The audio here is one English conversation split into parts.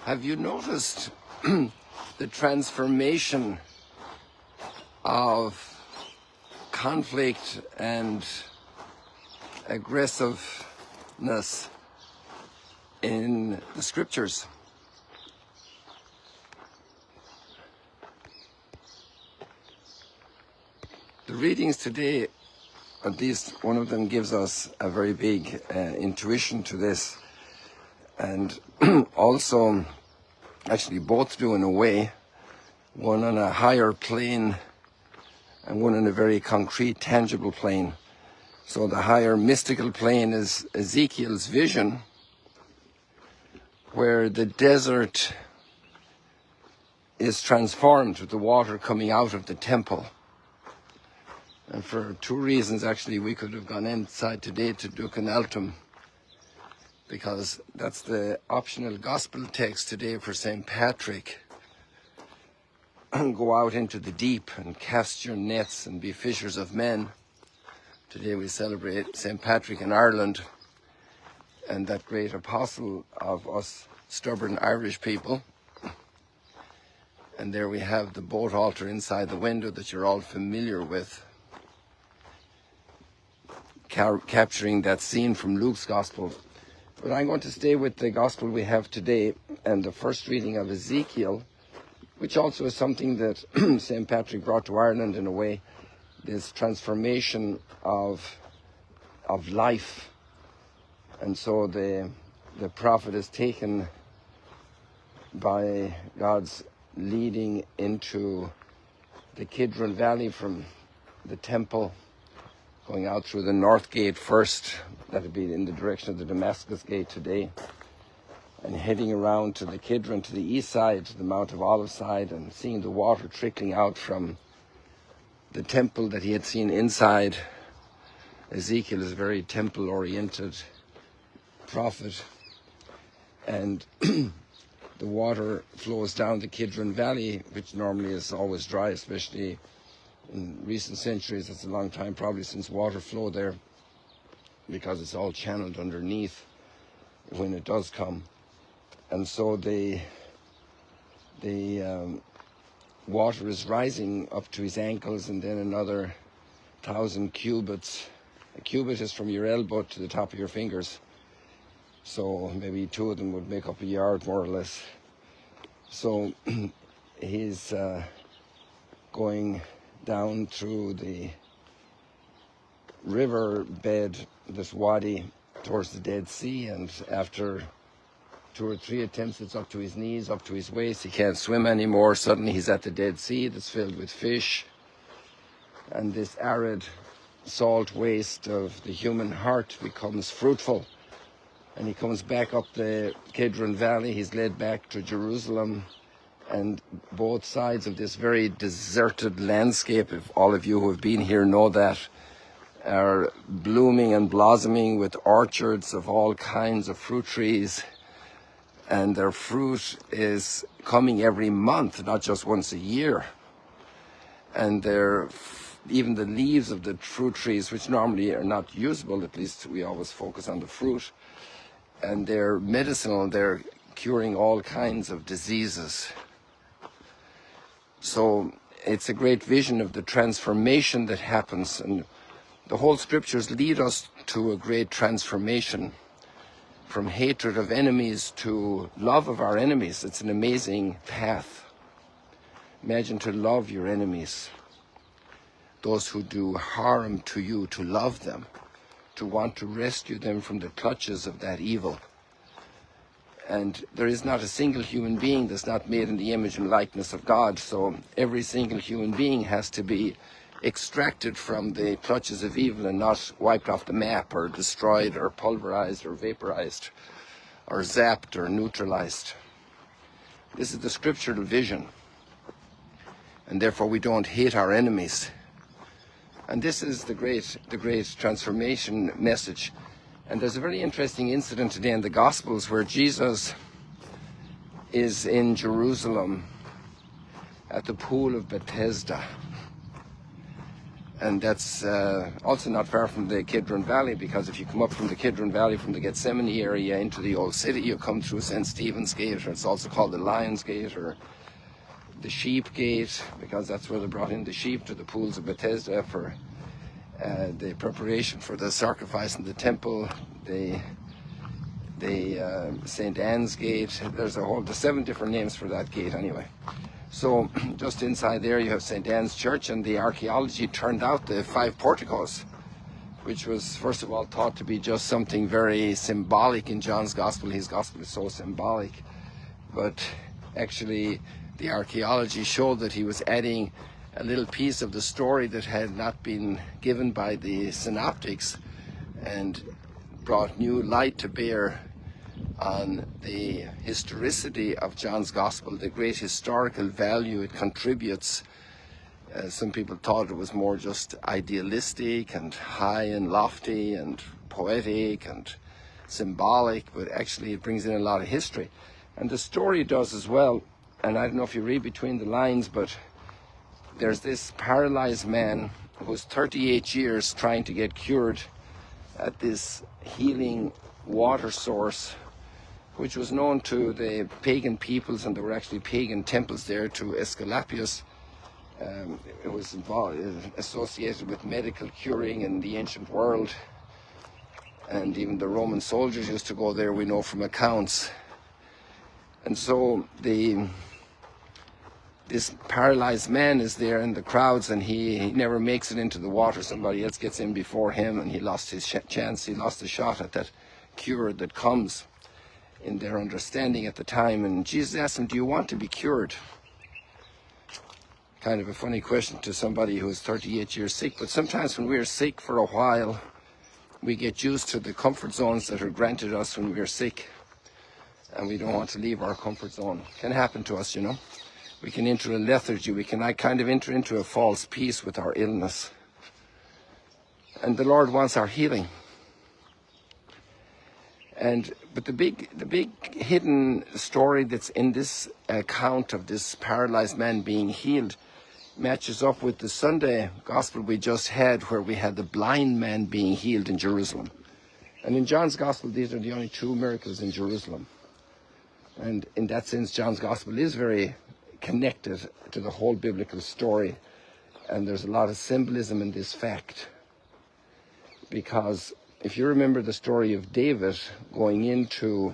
Have you noticed the transformation of conflict and aggressiveness in the scriptures? The readings today, at least one of them, gives us a very big intuition to this, and also actually both do in a way, one on a higher plane and one on a very concrete, tangible plane. So the higher mystical plane is Ezekiel's vision, where the desert is transformed with the water coming out of the temple. And for two reasons, actually, we could have gone inside today to Duc and Altum, because that's the optional gospel text today for St. Patrick. Go out into the deep and cast your nets and be fishers of men. Today we celebrate St. Patrick in Ireland, and that great apostle of us stubborn Irish people. And there we have the boat altar inside the window that you're all familiar with, capturing that scene from Luke's gospel. But I'm going to stay with the gospel we have today and the first reading of Ezekiel, which also is something that St. Patrick brought to Ireland in a way, this transformation of life. And so the prophet is taken by God's leading into the Kidron Valley from the temple, going out through the north gate first, that would be in the direction of the Damascus gate today, and heading around to the Kidron, to the east side, to the Mount of Olives side, and seeing the water trickling out from the temple that he had seen inside. Ezekiel is a very temple-oriented prophet, and the water flows down the Kidron Valley, which normally is always dry, especially in recent centuries. It's a long time probably since water flowed there, because it's all channeled underneath when it does come. And so the water is rising up to his ankles, and then another 1,000 cubits. A cubit is from your elbow to the top of your fingers. So maybe two of them would make up a yard, more or less. So he's going down through the river bed, this wadi, towards the Dead Sea, and after 2 or 3 attempts, it's up to his knees, up to his waist. He can't swim anymore. Suddenly he's at the Dead Sea that's filled with fish, and this arid salt waste of the human heart becomes fruitful, and he comes back up the Kidron Valley. He's led back to Jerusalem, and both sides of this very deserted landscape, if all of you who have been here know that, are blooming and blossoming with orchards of all kinds of fruit trees, and their fruit is coming every month, not just once a year. And even the leaves of the fruit trees, which normally are not usable, at least we always focus on the fruit, and they're medicinal, they're curing all kinds of diseases. So it's a great vision of the transformation that happens, and the whole scriptures lead us to a great transformation, from hatred of enemies to love of our enemies. It's an amazing path. Imagine to love your enemies, those who do harm to you, to love them, to want to rescue them from the clutches of that evil. And there is not a single human being that's not made in the image and likeness of God, so every single human being has to be extracted from the clutches of evil and not wiped off the map or destroyed or pulverized or vaporized or zapped or neutralized. This is the scriptural vision, and therefore we don't hate our enemies. And this is the great transformation message. And there's a very interesting incident today in the Gospels where Jesus is in Jerusalem at the pool of Bethesda. And that's also not far from the Kidron Valley, because if you come up from the Kidron Valley, from the Gethsemane area into the old city, you come through St. Stephen's Gate, or it's also called the Lion's Gate, or the Sheep Gate, because that's where they brought in the sheep to the pools of Bethesda for the preparation for the sacrifice in the temple. The St. Anne's Gate. There's 7 different names for that gate anyway. So just inside there you have St. Anne's Church, and the archaeology turned out the 5 porticos, which was first of all thought to be just something very symbolic in John's Gospel. His Gospel is so symbolic, but actually the archaeology showed that he was adding a little piece of the story that had not been given by the synoptics, and brought new light to bear on the historicity of John's Gospel, the great historical value it contributes. Some people thought it was more just idealistic and high and lofty and poetic and symbolic, but actually it brings in a lot of history. And the story does as well. And I don't know if you read between the lines, but there's this paralyzed man who's 38 years trying to get cured at this healing water source, which was known to the pagan peoples, and there were actually pagan temples there to Aesculapius. It was associated with medical curing in the ancient world, and even the Roman soldiers used to go there, we know from accounts. And so this paralyzed man is there in the crowds, and he never makes it into the water. Somebody else gets in before him, and he lost his chance. He lost a shot at that cure that comes in their understanding at the time. And Jesus asked him, do you want to be cured? Kind of a funny question to somebody who's 38 years sick, but sometimes when we're sick for a while, we get used to the comfort zones that are granted us when we're sick, and we don't want to leave our comfort zone. It can happen to us, you know. We can enter a lethargy. We can kind of enter into a false peace with our illness. And the Lord wants our healing. But the big hidden story that's in this account of this paralyzed man being healed matches up with the Sunday gospel we just had, where we had the blind man being healed in Jerusalem. And in John's Gospel, these are the only 2 miracles in Jerusalem. And in that sense, John's Gospel is very connected to the whole biblical story. And there's a lot of symbolism in this fact. Because if you remember the story of David going into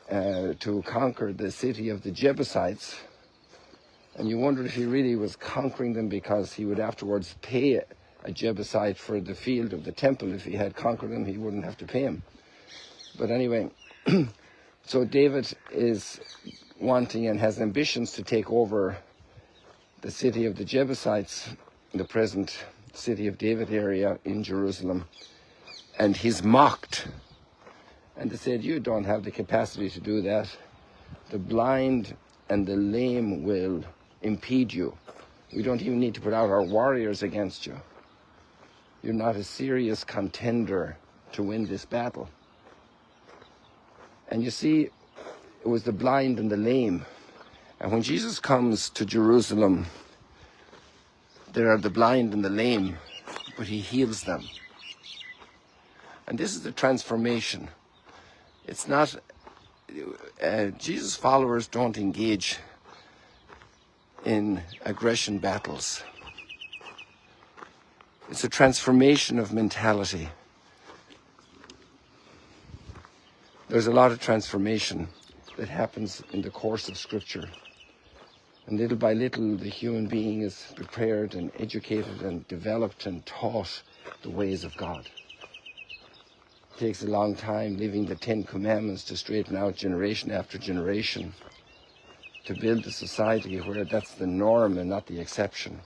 to conquer the city of the Jebusites, and you wondered if he really was conquering them because he would afterwards pay a Jebusite for the field of the temple. If he had conquered him, he wouldn't have to pay him. But anyway, so David is wanting and has ambitions to take over the city of the Jebusites, the present city of David area in Jerusalem, and he's mocked. And they said, you don't have the capacity to do that. The blind and the lame will impede you. We don't even need to put out our warriors against you. You're not a serious contender to win this battle. And you see, it was the blind and the lame. And when Jesus comes to Jerusalem, there are the blind and the lame, but he heals them. And this is the transformation. It's not, Jesus' followers don't engage in aggression battles. It's a transformation of mentality. There's a lot of transformation that happens in the course of Scripture. And little by little, the human being is prepared and educated and developed and taught the ways of God. It takes a long time living the 10 Commandments to straighten out generation after generation, to build a society where that's the norm and not the exception,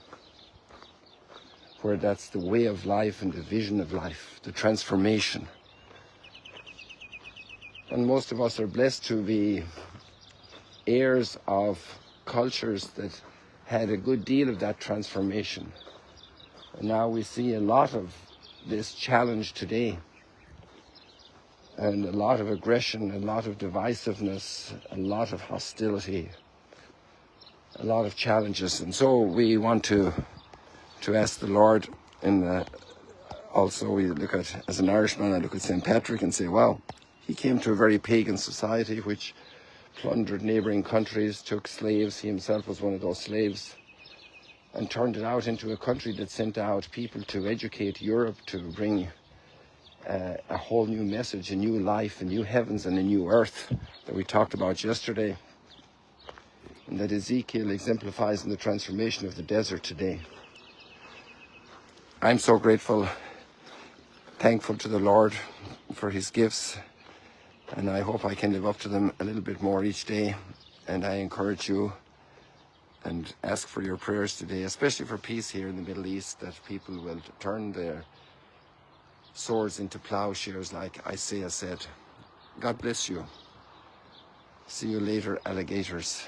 where that's the way of life and the vision of life, the transformation. And most of us are blessed to be heirs of cultures that had a good deal of that transformation. And now we see a lot of this challenge today, and a lot of aggression, a lot of divisiveness, a lot of hostility, a lot of challenges. And so we want to to ask the Lord. And also we look at, as an Irishman, I look at St. Patrick and say, wow, he came to a very pagan society which plundered neighbouring countries, took slaves. He himself was one of those slaves, and turned it out into a country that sent out people to educate Europe, to bring a whole new message, a new life, a new heavens and a new earth that we talked about yesterday, and that Ezekiel exemplifies in the transformation of the desert today. I'm so grateful, thankful to the Lord for his gifts, and I hope I can live up to them a little bit more each day. And I encourage you and ask for your prayers today, especially for peace here in the Middle East, that people will turn their swords into plowshares, like Isaiah said. God bless you. See you later, alligators.